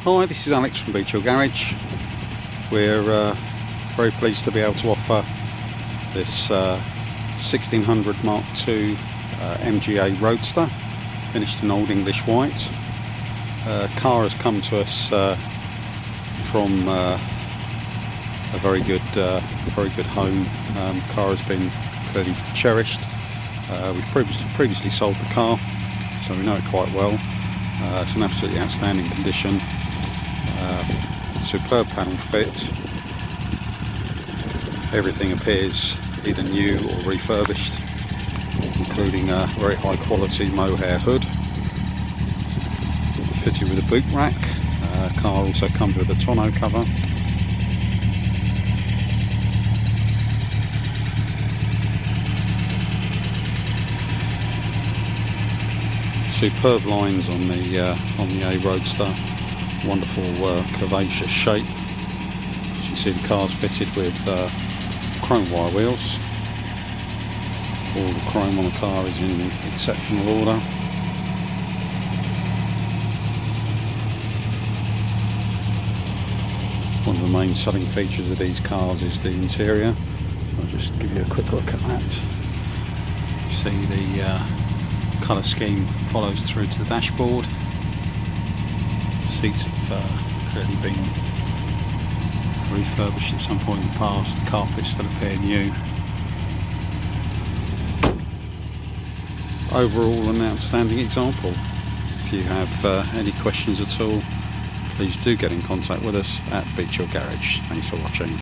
Hi, this is Alex from Beech Garage. We're very pleased to be able to offer this 1600 Mark II MGA Roadster, finished in Old English white. Car has come to us from a very good home. Car has been clearly cherished. We've previously sold the car, so we know it quite well. It's in absolutely outstanding condition. Superb panel fit. Everything appears either new or refurbished, including a very high quality mohair hood, fitted with a boot rack. Car also comes with a tonneau cover. Superb lines on the A Roadster. Wonderful curvaceous shape. As you can see, the car's fitted with chrome wire wheels. All the chrome on the car is in exceptional order. One of the main selling features of these cars is the interior. I'll just give you a quick look at that. You see the colour scheme follows through to the dashboard. Seats have clearly been refurbished at some point in the past. The carpets still appear new. Overall, an outstanding example. If you have any questions at all, please do get in contact with us at Beech Garage. Thanks for watching.